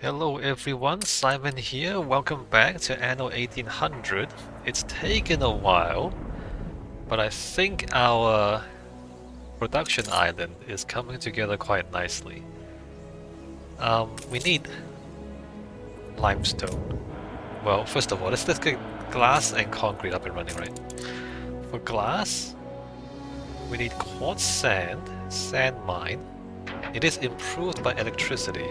Hello everyone, Simon here. Welcome back to Anno 1800. It's taken a while, but I think our production island is coming together quite nicely. We need limestone. Well, first of all, let's get glass and concrete up and running, right? For glass, we need quartz sand, sand mine. It is improved by electricity.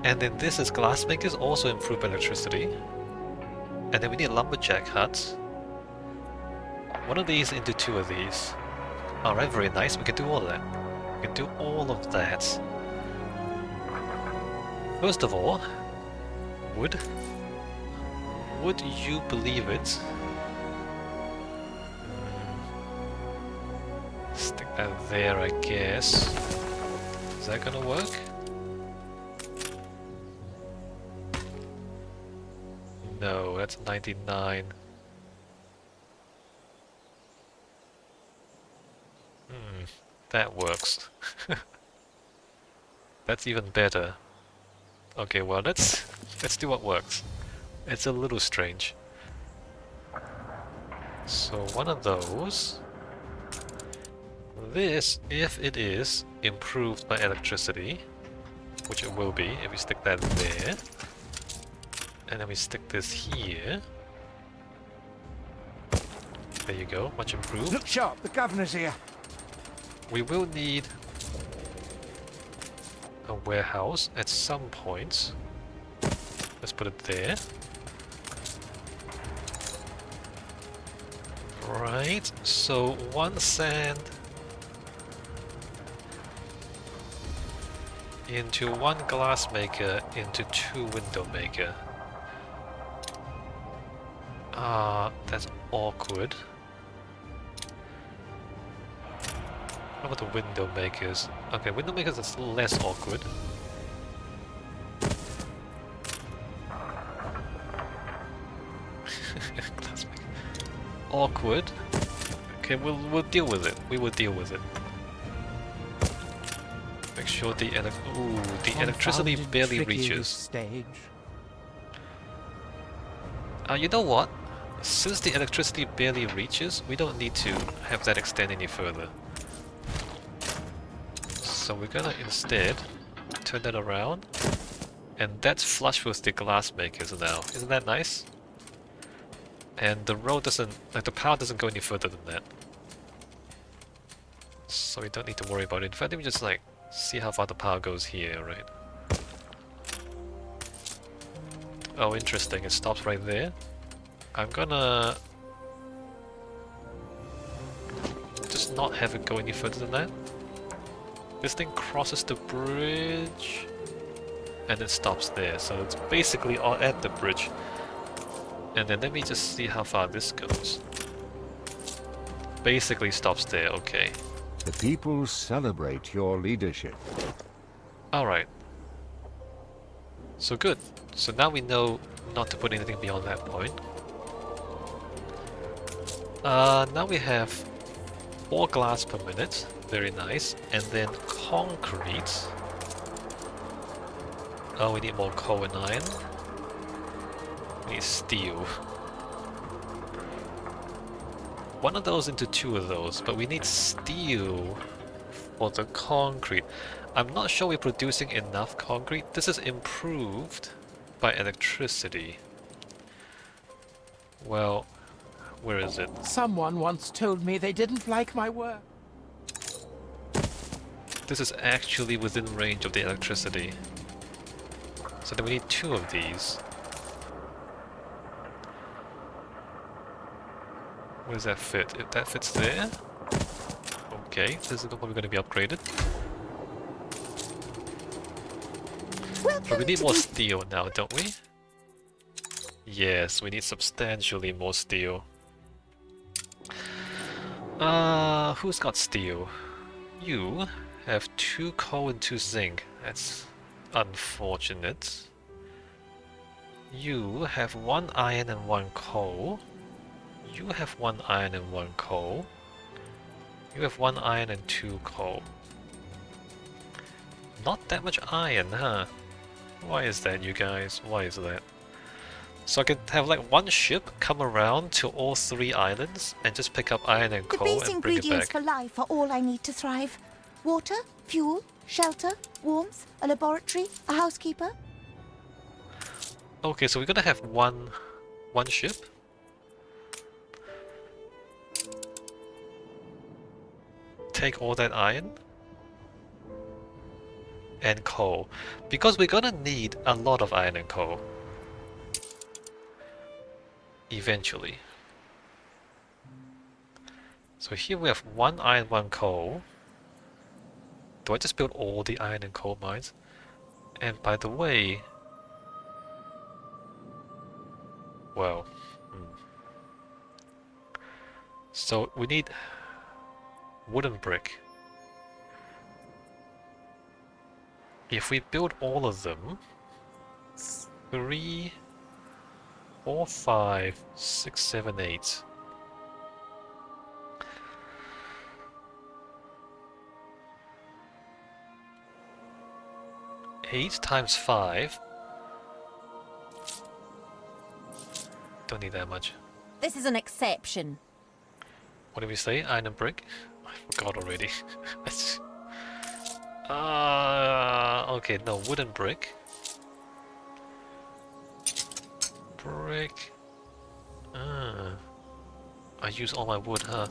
And then this is glassmakers, also improved by electricity. And then we need lumberjack huts. One of these into two of these. Alright, very nice. We can do all of that. We can do all of that. First of all, wood. Would you believe it? Stick that there, I guess. Is that gonna work? No, that's 99. That works. That's even better. Okay, well let's do what works. It's a little strange. So one of those. This, if it is improved by electricity, which it will be if we stick that there, and then we stick this here. There you go, much improved. Look sharp, the governor's here. We will need a warehouse at some point. Let's put it there. Right, so one sand into one glass maker into two window maker. That's awkward. What about the window makers? Okay, window makers is less awkward. Glass maker. Awkward. Okay, we'll deal with it. We will deal with it. Make sure the electricity barely reaches. Stage. You know what? Since the electricity barely reaches, we don't need to have that extend any further. So we're gonna instead turn that around, and that's flush with the glass makers now. Isn't that nice? And the road doesn't, like the power doesn't go any further than that. So we don't need to worry about it. In fact, let me just like see how far the power goes here, right? Oh, interesting. It stops right there. I'm gonna just not have it go any further than that. This thing crosses the bridge and it stops there, so it's basically all at the bridge. And then let me just see how far this goes. Basically stops there, okay. The people celebrate your leadership. Alright. So good. So now we know not to put anything beyond that point. Now we have 4 glass per minute. Very nice. And then concrete. Oh, we need more coal and iron. We need steel. One of those into 2 of those, but we need steel for the concrete. I'm not sure we're producing enough concrete. This is improved by electricity. Well, where is it? Someone once told me they didn't like my work. This is actually within range of the electricity. So then we need 2 of these. Where does that fit? If that fits there? Okay, this is probably going to be upgraded. But we need more steel now, don't we? Yes, we need substantially more steel. Who's got steel? You have 2 coal and 2 zinc. That's unfortunate. You have 1 iron and 1 coal. You have 1 iron and 1 coal. You have 1 iron and 2 coal. Not that much iron, huh? Why is that, you guys? Why is that? So I could have like one ship come around to all 3 islands and just pick up iron and The coal base and bring it ingredients back. for life are all I need to thrive. Water, fuel, shelter, warmth, a laboratory, a housekeeper. Okay, so we're gonna have one ship. Take all that iron and coal, because we're gonna need a lot of iron and coal eventually. So here we have 1 iron, 1 coal. Do I just build all the iron and coal mines? And by the way, well, so we need wooden brick. If we build all of them, 3, 4, 5, 6, 7, 8. Eight times 5. Don't need that much. This is an exception. What did we say? Iron and brick? I forgot already. Okay, no, wooden brick. Brick. I use all my wood, huh?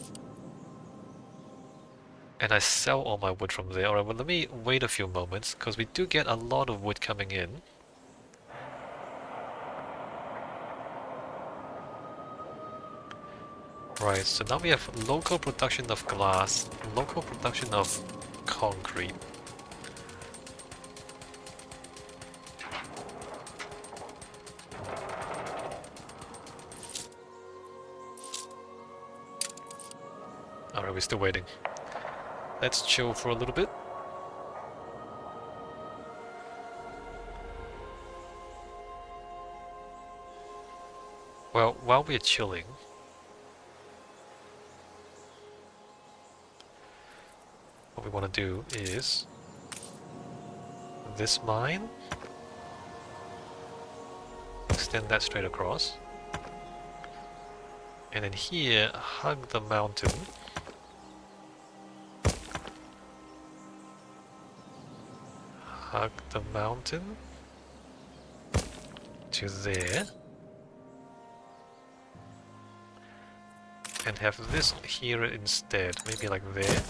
And I sell all my wood from there. Alright, well let me wait a few moments, because we do get a lot of wood coming in. Right, so now we have local production of glass, local production of concrete. Alright, we're still waiting. Let's chill for a little bit. Well, while we're chilling, what we want to do is this mine, extend that straight across, and then here hug the mountain. Hug the mountain to there, and have this here instead, maybe like there.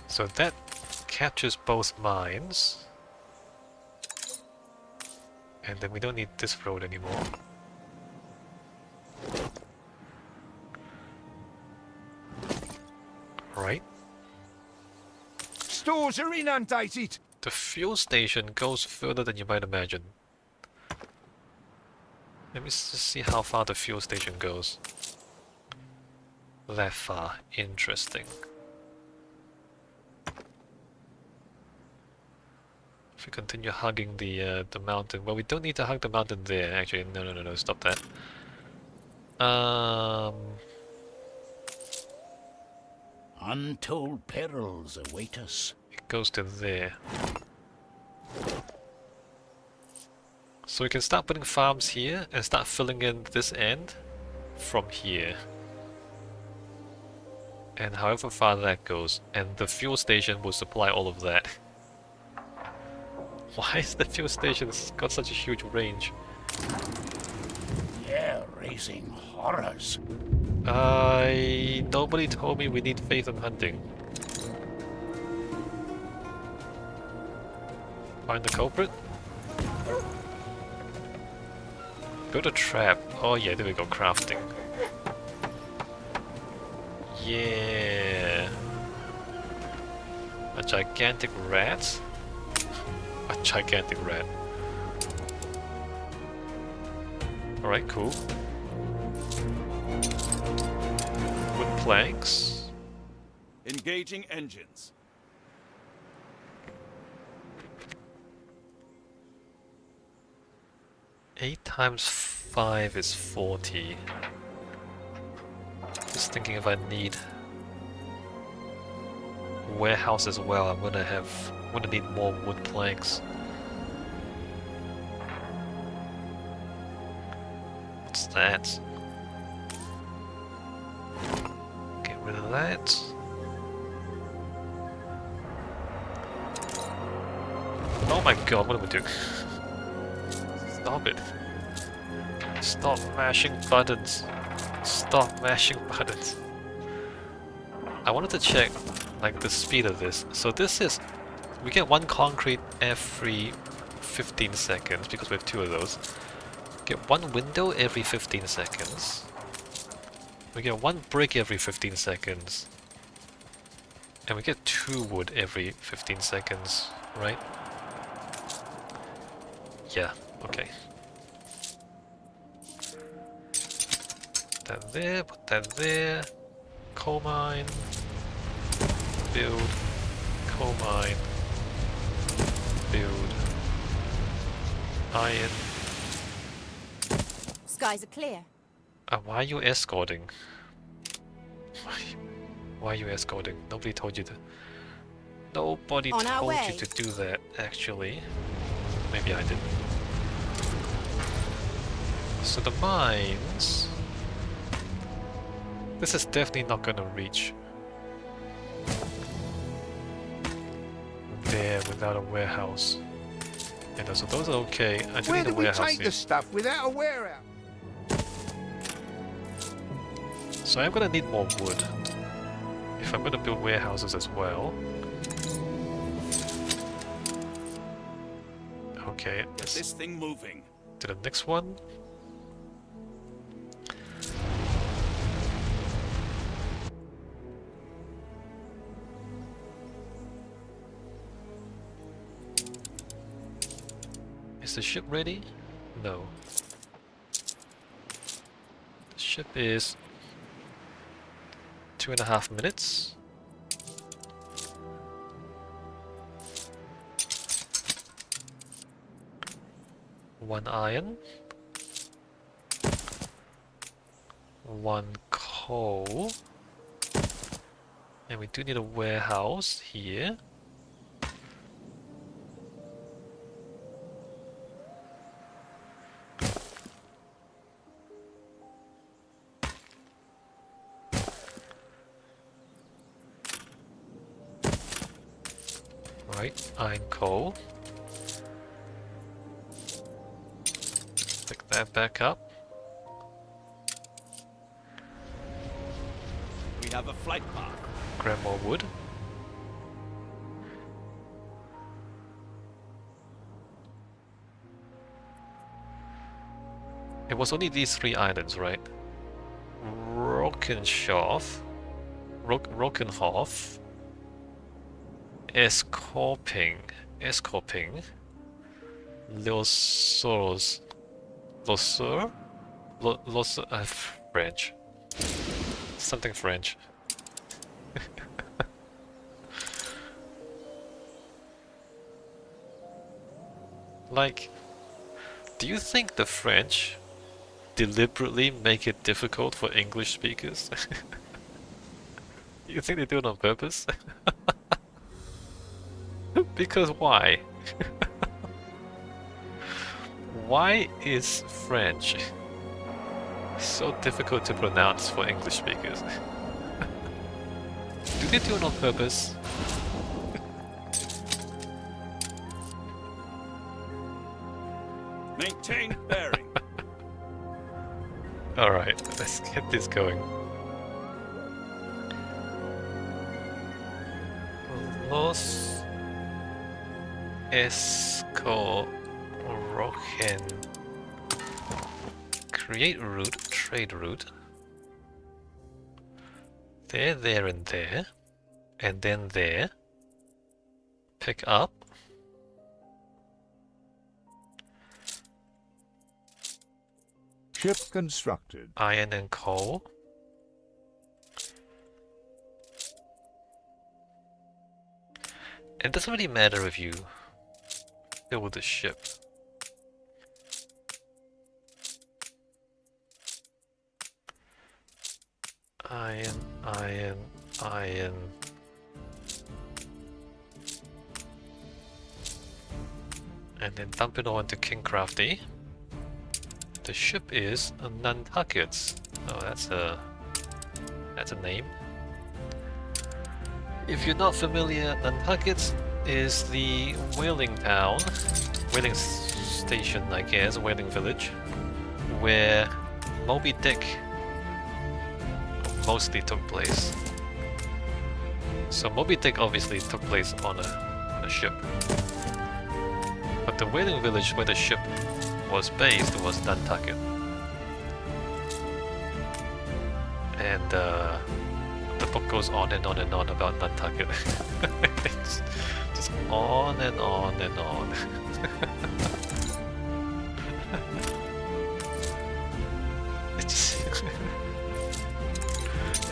So that captures both mines, and then we don't need this road anymore. Right? Stores are inundated. The fuel station goes further than you might imagine. Let me just see how far the fuel station goes. That far. Interesting. If we continue hugging the mountain, well, we don't need to hug the mountain there. Actually, no, stop that. Untold perils await us. It goes to there. So we can start putting farms here and start filling in this end from here. And however far that goes, and the fuel station will supply all of that. Why is the fuel station got such a huge range? Yeah, raising horrors. Nobody told me we need faith in hunting. Find the culprit? Build a trap. Oh yeah, there we go, crafting. Yeah. A gigantic rat? A gigantic rat. Alright, cool. Wood planks. Engaging engines. Eight times 5 is 40. Just thinking if I need warehouse as well, I'm gonna have gonna need more wood planks. What's that? Get rid of that. Oh my god, what am I doing? Stop it. Stop mashing buttons. Stop mashing buttons. I wanted to check like the speed of this. So this is, we get one concrete every 15 seconds because we have two of those. Get one window every 15 seconds. We get one brick every 15 seconds. And we get two wood every 15 seconds, right? Yeah, okay. Put that there, put that there. Coal mine. Build. Coal mine. Build. Iron. Skies are clear. Why are you escorting? Why are you escorting? Nobody told you to. Nobody On our told you way. to do that, actually. Maybe I did. So the mines... This is definitely not gonna reach there without a warehouse. And so those are okay. I do Where need a did we warehouse take here. the stuff without a warehouse? So I'm gonna need more wood. If I'm gonna build warehouses as well. Okay, Get let's this thing moving. do the next one. Is the ship ready? No. The ship is 2.5 minutes. One iron. One coal. And we do need a warehouse here. Right, iron coal. Pick that back up. We have a flight path. Grab more wood. It was only these three islands, right? Rokenshof, Rokenhof, Escorping, Losos, Losur, French, something French. Like, do you think the French deliberately make it difficult for English speakers? You think they do it on purpose? Because why? Why is French so difficult to pronounce for English speakers? Do they do it on purpose? Maintain bearing. Alright, let's get this going. Los Escorogen. Create route, trade route. There, there, and there. And then there. Pick up. Ship constructed. Iron and coal. It doesn't really matter if you build a ship. Iron, iron, iron. And then dump it all into Kinkrafty. The ship is a Nantucket. Oh, that's a name. If you're not familiar, Nantucket is the whaling town, whaling station, I guess, whaling village, where Moby Dick mostly took place. So Moby Dick obviously took place on a ship. But the whaling village where the ship was based was Nantucket. And the book goes on and on and on about Nantucket. It's just on and on and on. It just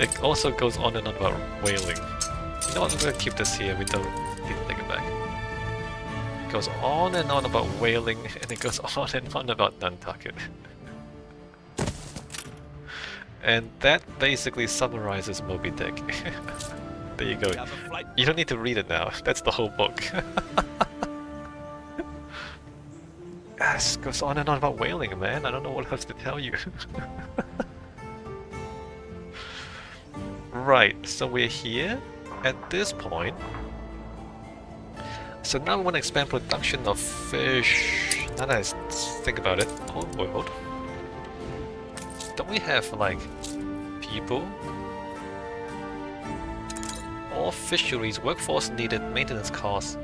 it also goes on and on about whaling. You know what, I'm gonna keep this here, we don't need to take it back. It goes on and on about whaling, and it goes on and on about Nantucket. And that basically summarizes Moby Dick. There you go. We have a flight. You don't need to read it now, that's the whole book. It goes on and on about whaling, man. I don't know what else to tell you. Right, so we're here at this point. So now we want to expand production of fish. Now that I think about it, old world. Don't we have like people? All fisheries, workforce needed, maintenance costs.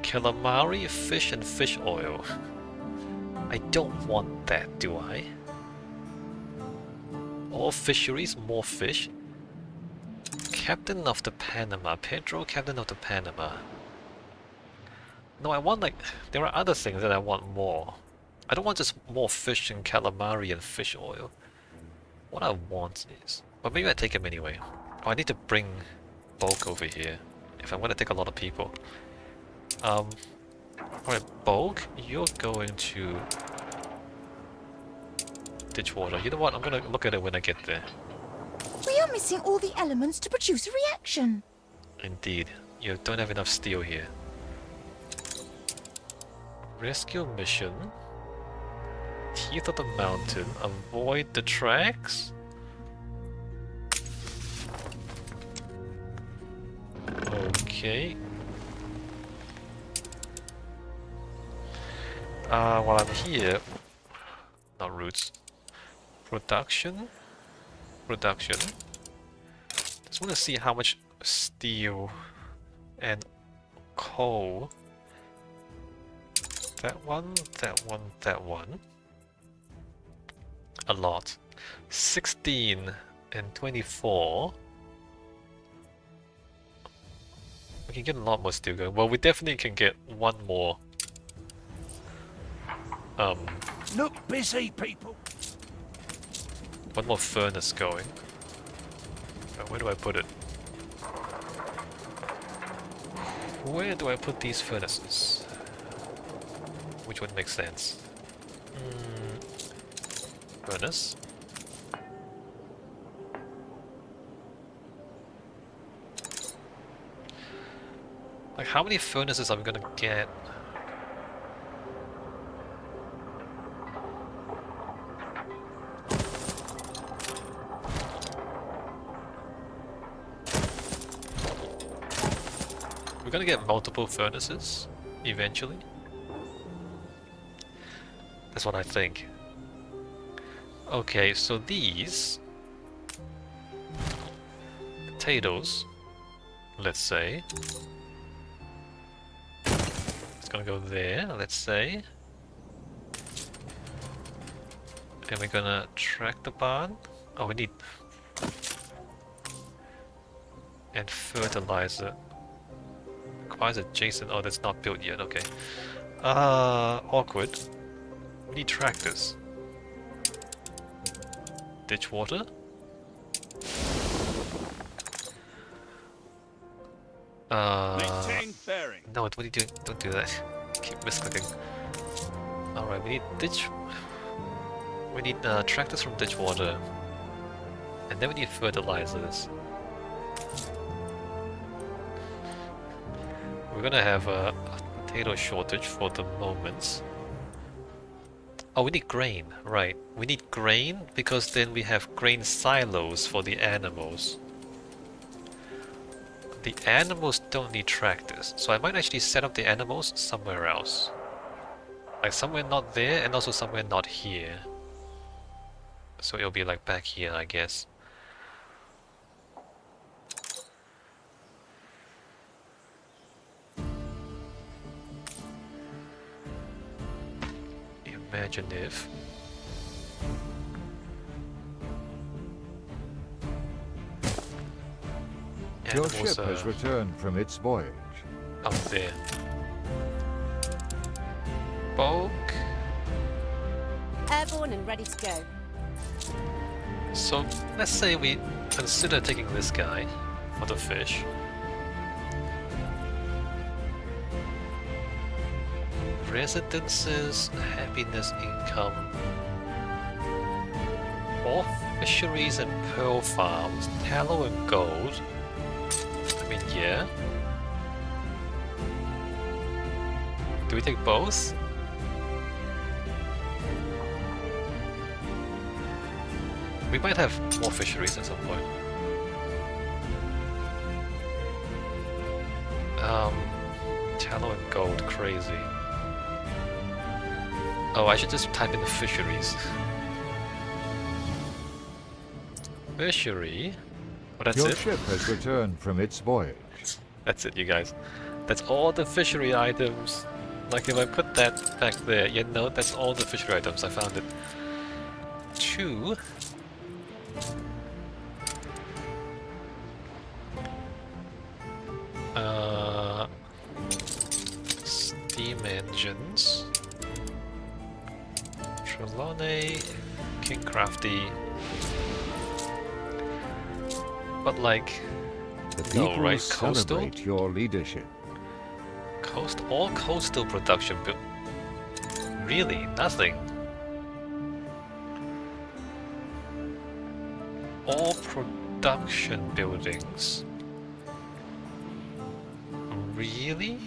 Calamari, fish and fish oil. I don't want that, do I? All fisheries, more fish. Captain of the Panama, Pedro, Captain of the Panama. No, I want like, there are other things that I want more. I don't want just more fish and calamari and fish oil. What I want is, well, maybe I take him anyway. Oh, I need to bring bulk over here if I'm going to take a lot of people. Alright, bulk, you're going to Ditchwater. You know what? I'm going to look at it when I get there. We are missing all the elements to produce a reaction. Indeed, you don't have enough steel here. Rescue mission. Teeth of the mountain. Avoid the tracks. Okay. While I'm here, not roots. Production. Just want to see how much steel and coal. That one. A lot. 16 and 24. We can get a lot more steel going. Well, we definitely can get one more. Look busy, people. One more furnace going. Where do I put it? Where do I put these furnaces? Which one makes sense? Furnace. Like, how many furnaces are we gonna get? We're gonna get multiple furnaces eventually. That's what I think. Okay, so these potatoes, let's say, it's gonna go there, let's say, and we're gonna track the barn. Oh, we need and fertilizer. Requires adjacent. Oh, that's not built yet. Okay. Awkward. We need tractors. Ditch water. Maintain bearing. No, what are you doing? Don't do that. Keep misclicking. Alright, we need ditch. We need tractors from ditch water. And then we need fertilizers. We're gonna have potato shortage for the moment. Oh, we need grain, right. We need grain because then we have grain silos for the animals. The animals don't need tractors, so I might actually set up the animals somewhere else. Like somewhere not there and also somewhere not here. So it'll be like back here, I guess. Imagine if... Your animals ship has returned from its voyage. up there. Bulk. Airborne and ready to go. So let's say we consider taking this guy for the fish. Residences, happiness, income. All fisheries and pearl farms, tallow and gold. I mean, yeah. Do we take both? We might have more fisheries at some point. Tallow and gold, crazy. Oh, I should just type in the fisheries. Fishery? Oh, that's Your it? ship has returned from its voyage. That's it, you guys. That's all the fishery items. Like if I put that back there, you know, that's all the fishery items. I found it. 2. Steam engines. Trelawney, Kinkrafty. But like, The no, people right? Coastal? celebrate your leadership. All coastal production really nothing. All production buildings. Really?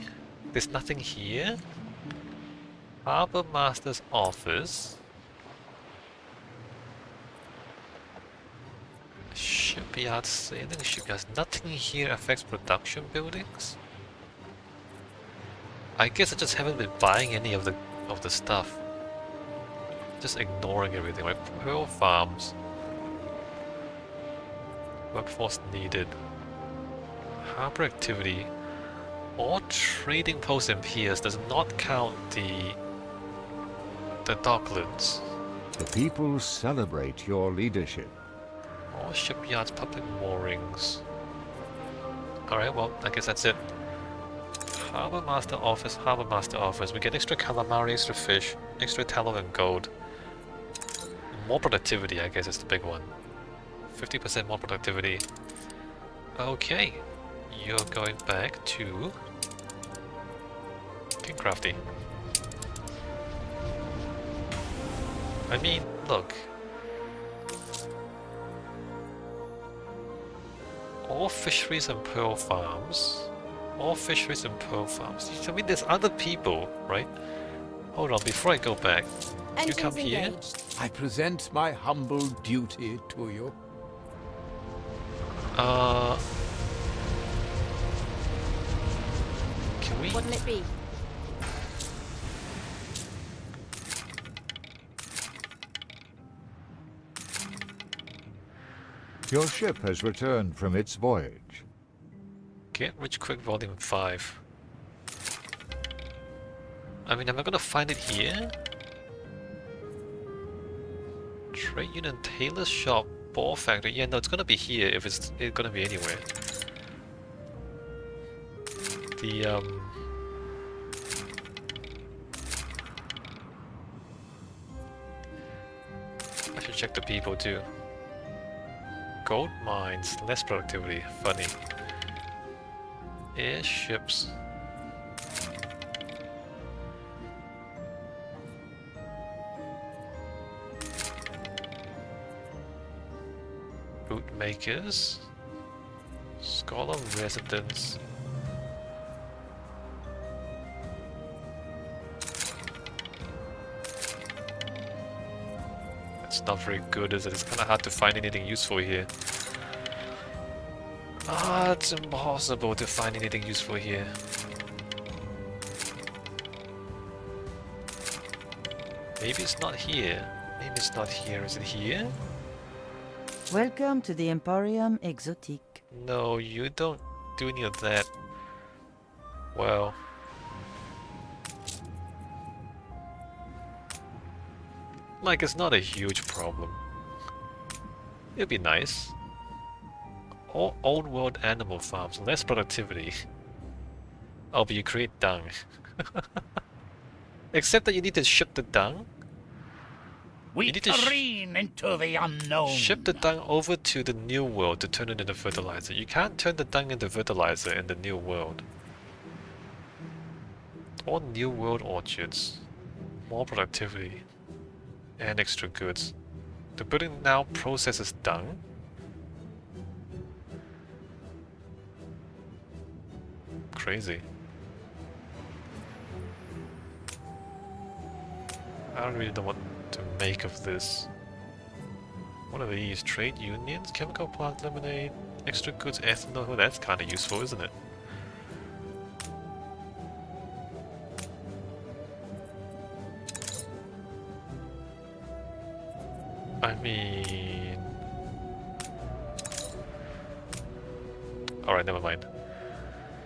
There's nothing here? Harbour Master's office. Shipyard, sailing shipyards. Nothing here affects production buildings? I guess I just haven't been buying any of the stuff. Just ignoring everything, right? Pearl farms. Workforce needed. Harbor activity. All trading posts and piers does not count the docklands. The people celebrate your leadership. All shipyards, public moorings. Alright, well, I guess that's it. Harbour Master Office, Harbour Master Office. We get extra calamari, extra fish, extra tallow and gold. More productivity, I guess, is the big one. 50% more productivity. Okay. You're going back to Kinkrafty. I mean, look. All fisheries and pearl farms. All fisheries and pearl farms. I mean, there's other people, right? Hold on, before I go back, you come Engines here. engaged. I present my humble duty to you. Can we? What'll it be? Your ship has returned from its voyage. Get Rich Quick Volume 5. I mean, am I gonna find it here? Trade Union Tailor Shop, Ball Factory. Yeah, no, it's gonna be here if it's gonna be anywhere. The, I should check the people too. Gold mines, less productivity, funny. Airships. Bootmakers. Scholar residence. It's not very good, is it? It's kind of hard to find anything useful here. Ah, it's impossible to find anything useful here. Maybe it's not here. Maybe it's not here. Is it here? Welcome to the Emporium Exotique. No, you don't do any of that. Well... like, it's not a huge problem. It'd be nice. All old world animal farms, less productivity. Oh, but you create dung. Except that you need to ship the dung. We need to careen into the unknown. Ship the dung over to the new world to turn it into fertilizer. You can't turn the dung into fertilizer in the new world. All new world orchards. More productivity. And extra goods. The building now processes dung. Crazy. I don't really know what to make of this. What are these? Trade unions? Chemical plant lemonade? Extra goods ethanol? Well, that's kind of useful, isn't it? I mean... alright, never mind.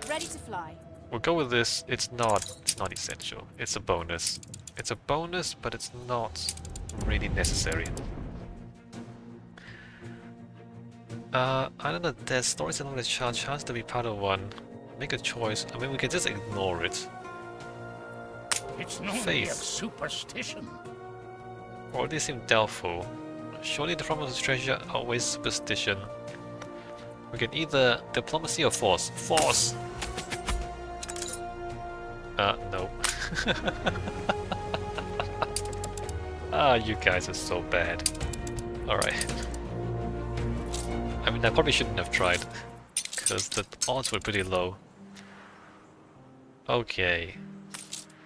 Ready to fly. We'll go with this. It's not essential. It's a bonus. It's a bonus, but it's not really necessary. I don't know, there's stories along the chance to be part of one. Make a choice. I mean, we can just ignore it. It's no mere superstition. Or they seem doubtful. Surely the promise of treasure outweighs superstition. We can either diplomacy or force. Force! No. Ah, you guys are so bad. Alright. I mean, I probably shouldn't have tried, because the odds were pretty low. Okay.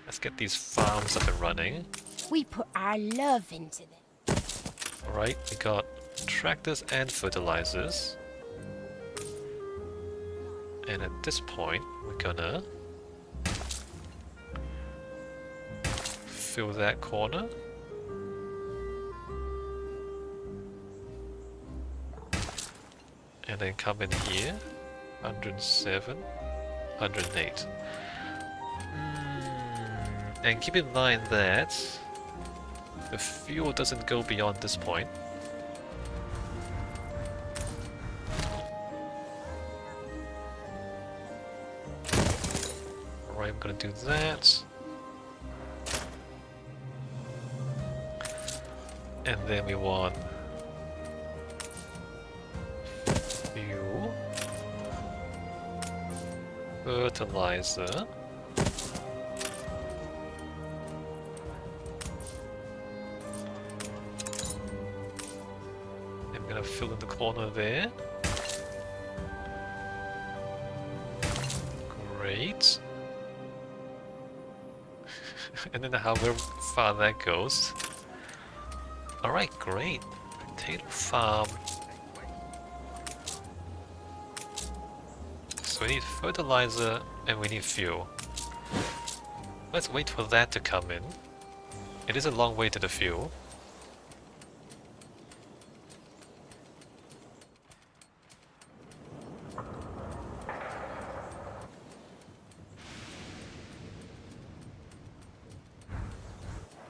Let's get these farms up and running. We put our love into them. Alright, we got tractors and fertilizers. And at this point, we're gonna fill that corner. And then come in here. 107, 108. And keep in mind that the fuel doesn't go beyond this point. Alright, I'm gonna do that. And then we want fuel, fertilizer, I'm gonna fill in the corner there. Great. And then however far that goes. Alright, great. Potato farm. So we need fertilizer and we need fuel. Let's wait for that to come in. It is a long way to the fuel.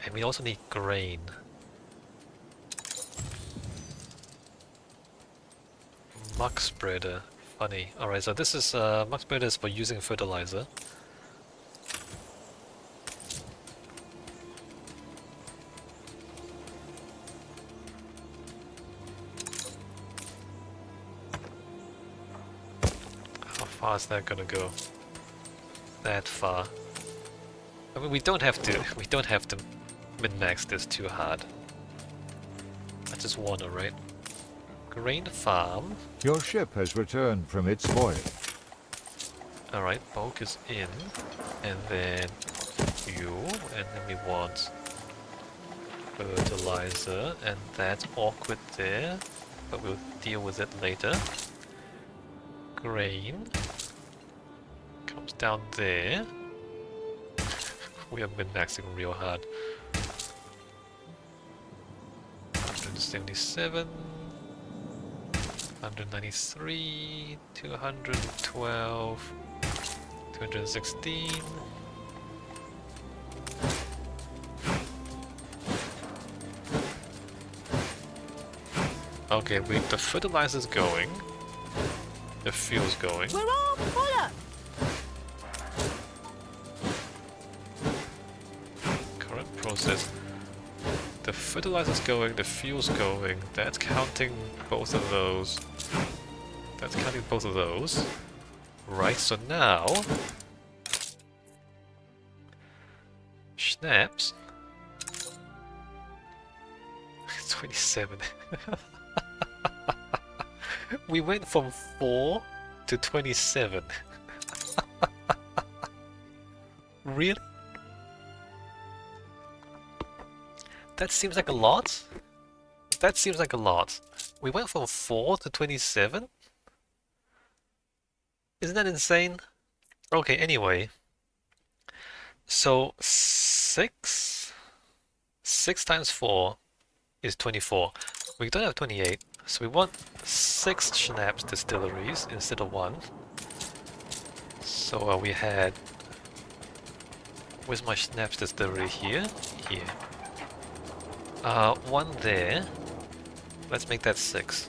And we also need grain. Muck spreader. Funny. Alright, so this is muck spreader is for using fertilizer. How far is that gonna go? That far. I mean, we don't have to min-max this too hard. I just wanna, right? Grain farm. Your ship has returned from its voyage. Alright, bulk is in. And then fuel. And then we want fertilizer, and that's awkward there, but we'll deal with it later. Grain comes down there. We have been maxing real hard. 177, 193, 212, 216. Okay, the fertilizer's going. The fuel's going. We're all full up. Current process. The fertilizer's going, the fuel's going. That's counting both of those. That's counting both of those. Right, so now... Schnapps. 27. We went from 4 to 27. Really? That seems like a lot. That seems like a lot. We went from 4 to 27? Isn't that insane? Okay, anyway. So 6 times 4 is 24. We don't have 28, so we want 6 schnapps distilleries instead of 1. So we had... Where's my schnapps distillery? Here? Here. 1 there. Let's make that 6.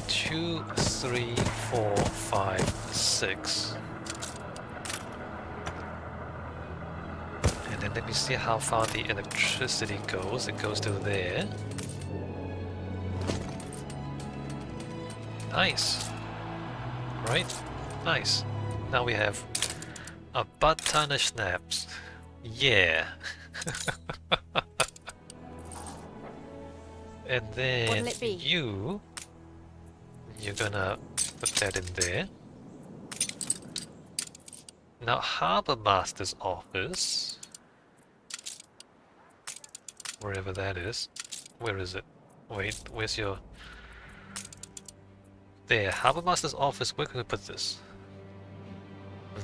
Two, 3, 4, 5, 6. And then let me see how far the electricity goes. It goes to there. Nice. Right? Nice. Now we have a butt ton of schnapps. Yeah. And then What'll it be? you're gonna put that in there. Now Harbour Master's office, wherever that is. Where is it? Wait, where's your... There, Harbour Master's office, where can we put this?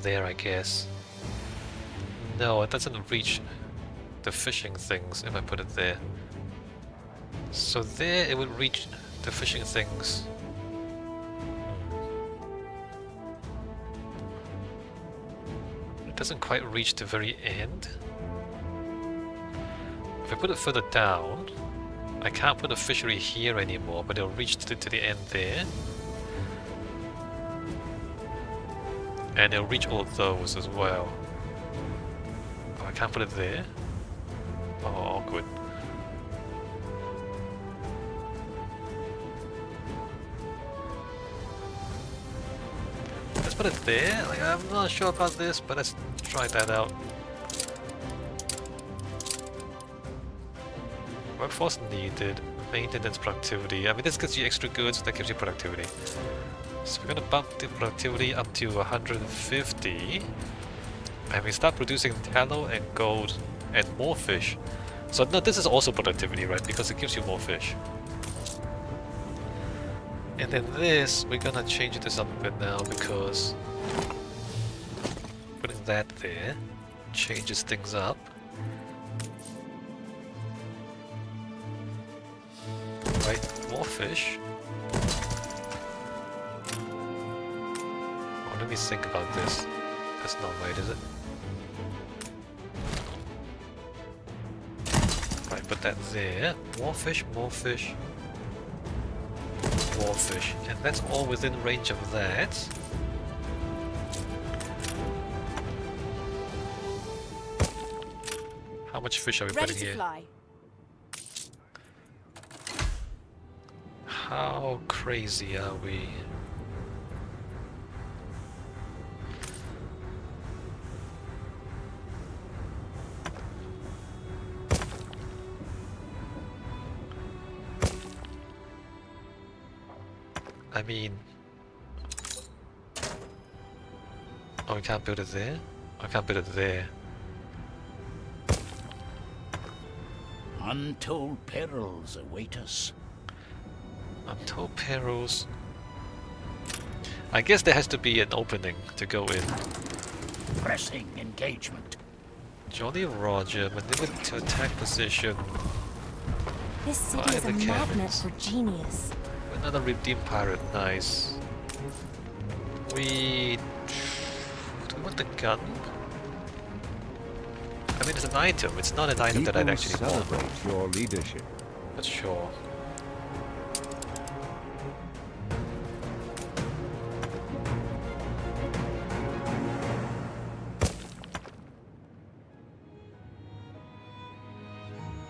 There, I guess. No, it doesn't reach the fishing things if I put it there. So there it would reach the fishing things. It doesn't quite reach the very end. If I put it further down, I can't put a fishery here anymore, but it'll reach to the end there. And it'll reach all of those as well. Oh, I can't put it there? Oh, awkward. Let's put it there. Like, I'm not sure about this, but let's try that out. Workforce needed, maintenance, productivity. I mean, this gives you extra goods, that gives you productivity. So we're gonna bump the productivity up to 150. And we start producing tallow and gold and more fish. So no, this is also productivity, right? Because it gives you more fish. And then this, we're gonna change this up a bit now because putting that there changes things up. Right, more fish. Oh, let me think about this. That's not right, is it? Right, put that there. More fish, more fish. More fish, and that's all within range of that. How much fish are we Ready putting to here? fly. How crazy are we? I mean... Oh, we can't build it there? I can't build it there. Untold perils await us. Untold perils. I guess there has to be an opening to go in. Pressing engagement. Jolly Roger, maneuver to attack position. This city By is a the magnet cannons. for genius. Another redeemed pirate, nice. Do we want the gun? I mean, it's an item. It's not an item that I'd People actually want. celebrate your leadership. But sure.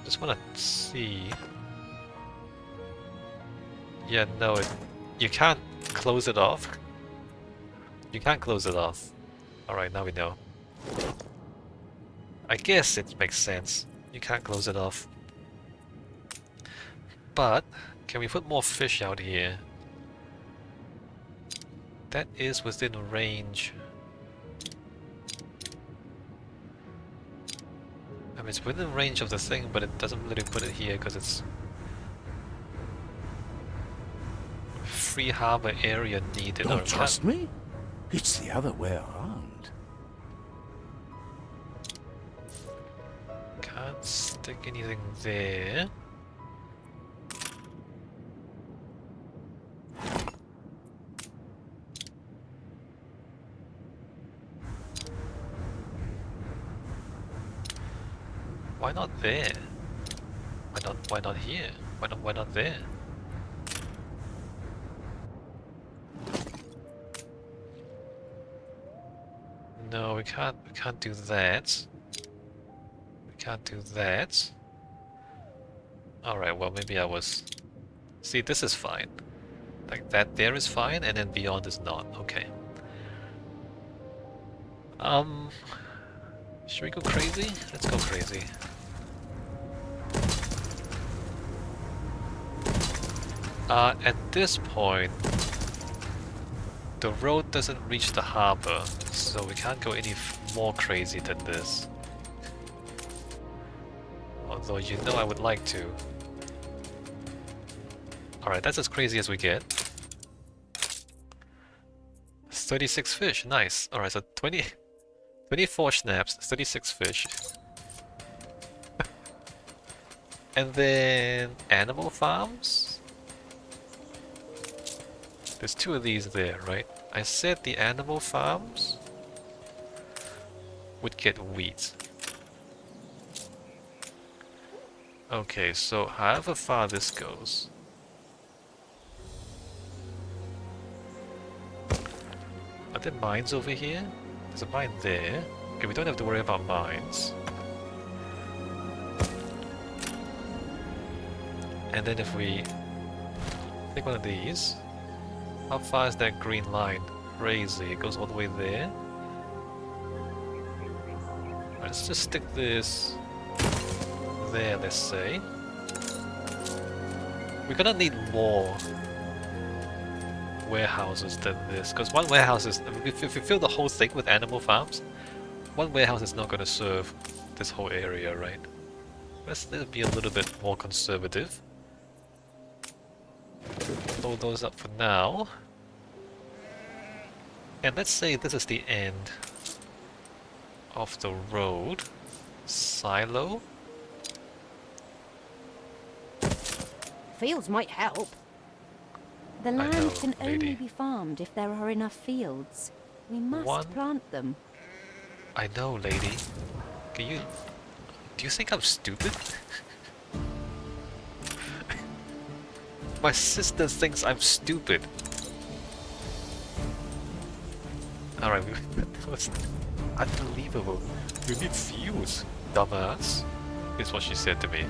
Just wanna see. Yeah, no, you can't close it off. You can't close it off. Alright, now we know. I guess it makes sense. You can't close it off. But, can we put more fish out here? That is within range. I mean, it's within range of the thing, but it doesn't really put it here because it's free harbor area needed. Don't trust me? It's the other way around. Can't stick anything there. Why not there? Why not here? Why not there? No, we can't do that. We can't do that. Alright, well maybe I was... See, this is fine. Like that there is fine, and then beyond is not. Okay. Should we go crazy? Let's go crazy. At this point, the road doesn't reach the harbor, so we can't go any more crazy than this. Although you know I would like to. Alright, that's as crazy as we get. 36 fish, nice. Alright, so 24 schnapps, 36 fish. And then animal farms? There's two of these there, right? I said the animal farms would get wheat. Okay, so however far this goes. Are there mines over here? There's a mine there. Okay, we don't have to worry about mines. And then if we take one of these, how far is that green line? Crazy, it goes all the way there. Right, let's just stick this there, let's say. We're gonna need more warehouses than this, because one warehouse is... If we fill the whole thing with animal farms, one warehouse is not gonna serve this whole area, right? Let's be a little bit more conservative. Load those up for now. And let's say this is the end of the road. Silo. Fields might help. The know, land can lady. only be farmed if there are enough fields. We must One. plant them. I know, lady. Can you... Do you think I'm stupid? My sister thinks I'm stupid. Alright, that was unbelievable. You need fuels, dumbass. Is what she said to me.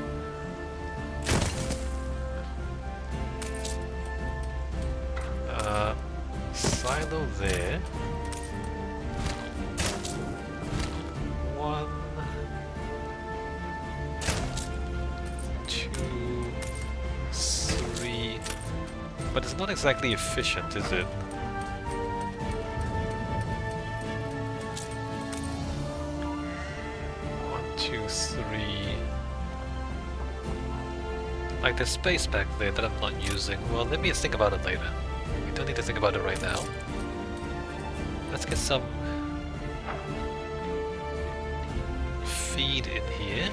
Silo there. 1, 2, 3, But it's not exactly efficient, is it? One, two, three. Like there's space back there that I'm not using. Well, let me think about it later. We don't need to think about it right now. Let's get some feed in here.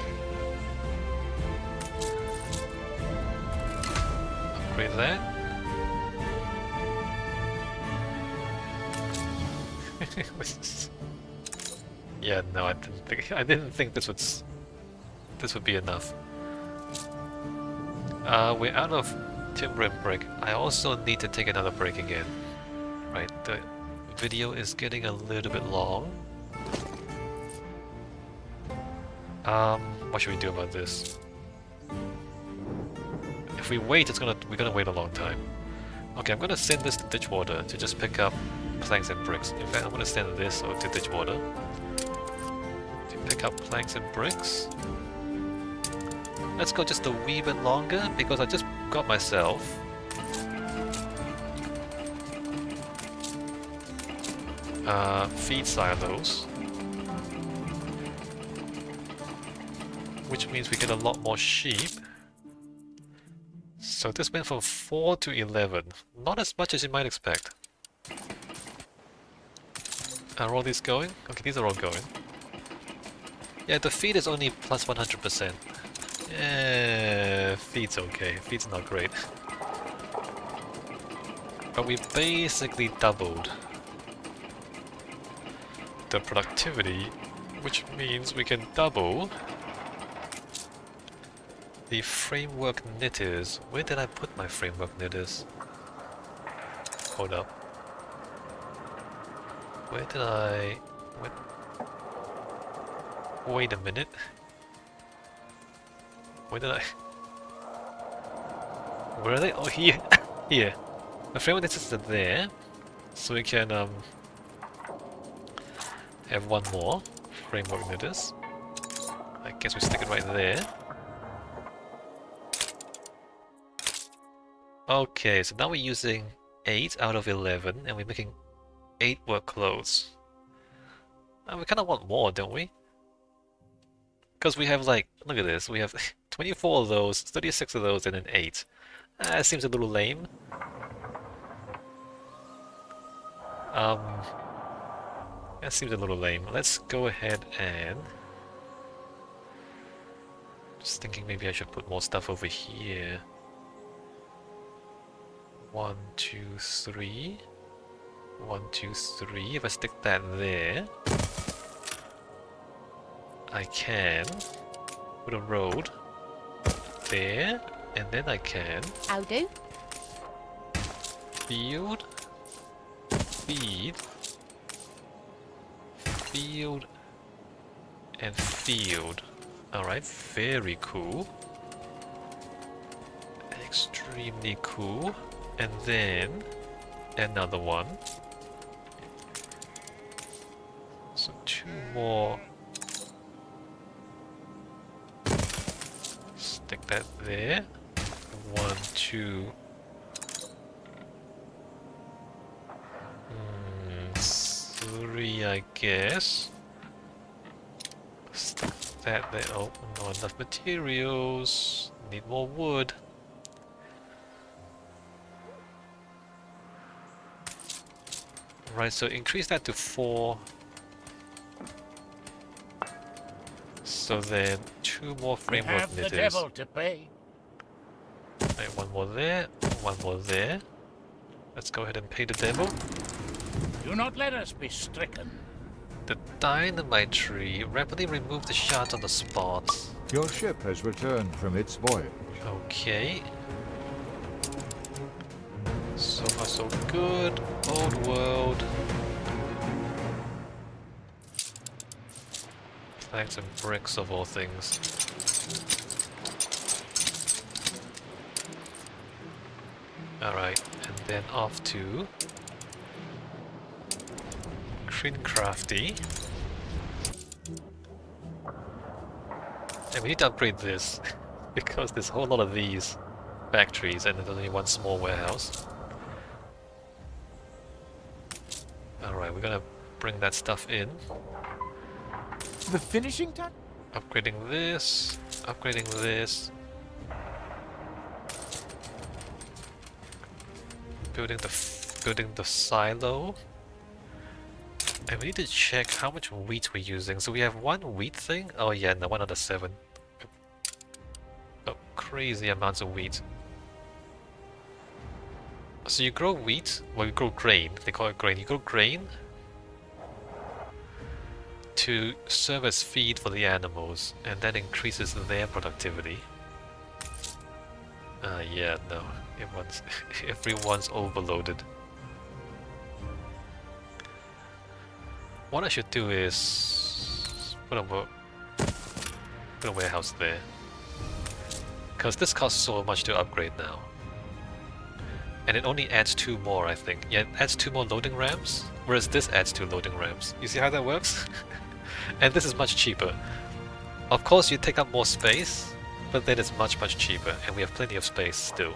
Upgrade that. Yeah, no, I didn't think this would be enough. We're out of timber and brick. I also need to take another break again. Right, the video is getting a little bit long. What should we do about this? If we wait, we're gonna wait a long time. Okay, I'm gonna send this to Ditchwater to just pick up planks and bricks. In fact, I'm gonna send this to Ditchwater to pick up planks and bricks. Let's go just a wee bit longer because I just got myself feed silos, which means we get a lot more sheep. So this went from 4 to 11, not as much as you might expect. Are all these going? Okay, these are all going. Yeah, the feed is only plus 100%. Feed's okay. Feed's not great. But we basically doubled the productivity, which means we can double the framework knitters. Where did I put my framework knitters? Hold up. Where did I... Wait a minute. Where did I... Where are they? Oh, here! Here! The framework knitters are there, so we can have one more framework knitters. I guess we stick it right there. Okay, so now we're using 8 out of 11, and we're making 8 work clothes. We kind of want more, don't we? Because we have like, look at this, we have 24 of those, 36 of those, and then 8. That seems a little lame. That seems a little lame. Let's go ahead and... Just thinking maybe I should put more stuff over here. 1, 2, 3. 1, 2, 3. If I stick that there, I can put a road there, and then I can How do? field, feed, field, and field. Alright, very cool. Extremely cool. And then another one. So 2 more. Stick that there. 1, 2. 3, I guess. Stick that there. Oh, not enough materials. Need more wood. Right, so increase that to 4. So then 2 more framework Have the knitters. devil to pay. Right, 1 more there, 1 more there. Let's go ahead and pay the devil. Do not let us be stricken. The dynamite tree rapidly remove the shards on the spot. Your ship has returned from its voyage. Okay. So far so good. Old world. Planks and bricks of all things. Alright, and then off to Kinkrafty. And we need to upgrade this because there's a whole lot of these. factories and there's only one small warehouse. Alright, we're gonna bring that stuff in. The finishing touch? Upgrading this, upgrading this. Building the silo. And we need to check how much wheat we're using. So we have one wheat thing? Oh yeah, no, 1 out of 7. Oh, crazy amounts of wheat. So you grow wheat, well you grow grain, they call it grain. You grow grain to serve as feed for the animals, and that increases their productivity. Yeah, no, everyone's overloaded. What I should do is put a warehouse there, because this costs so much to upgrade now. And it only adds 2 more, I think. Yeah, it adds 2 more loading ramps, whereas this adds 2 loading ramps. You see how that works? And this is much cheaper. Of course, you take up more space, but then it's much, much cheaper, and we have plenty of space still.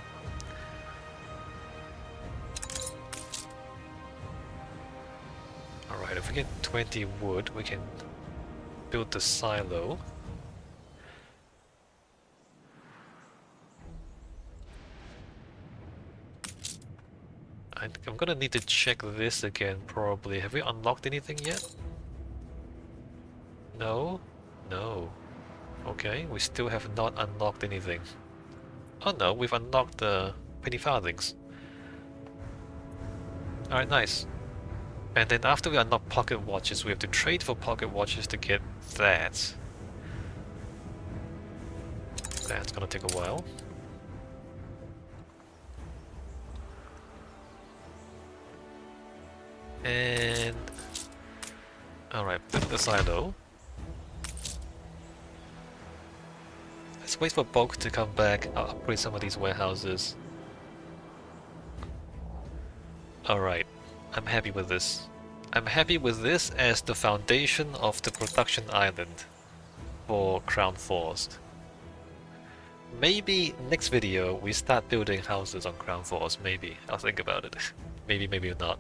Alright, if we get 20 wood, we can build the silo. I'm gonna need to check this again, probably. Have we unlocked anything yet? No? No. Okay, we still have not unlocked anything. Oh no, we've unlocked the penny farthings. Alright, nice. And then after we unlock pocket watches, we have to trade for pocket watches to get that. That's gonna take a while. And... Alright, build the silo. Let's wait for bulk to come back. I'll upgrade some of these warehouses. Alright, I'm happy with this. I'm happy with this as the foundation of the production island for Crown Forest. Maybe next video we start building houses on Crown Forest, maybe. I'll think about it. Maybe, maybe not.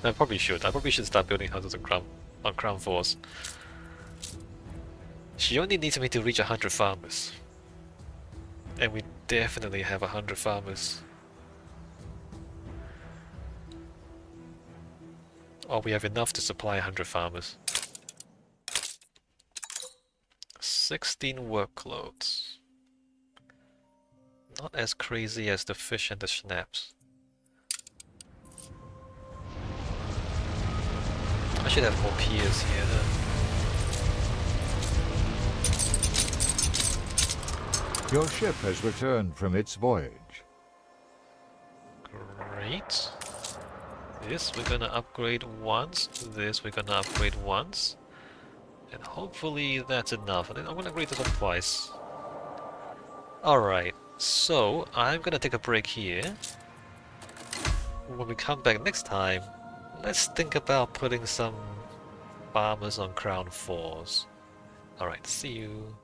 I probably should. I probably should start building houses on Crown Force. She only needs me to reach 100 farmers. And we definitely have 100 farmers. Or we have enough to supply 100 farmers. 16 workloads. Not as crazy as the fish and the schnapps. I should have more piers here. Your ship has returned from its voyage. Great. This we're gonna upgrade once. This we're gonna upgrade once. And hopefully that's enough. And then I'm gonna upgrade this one twice. Alright, so I'm gonna take a break here. When we come back next time, let's think about putting some farmers on Crown Force. Alright, see you.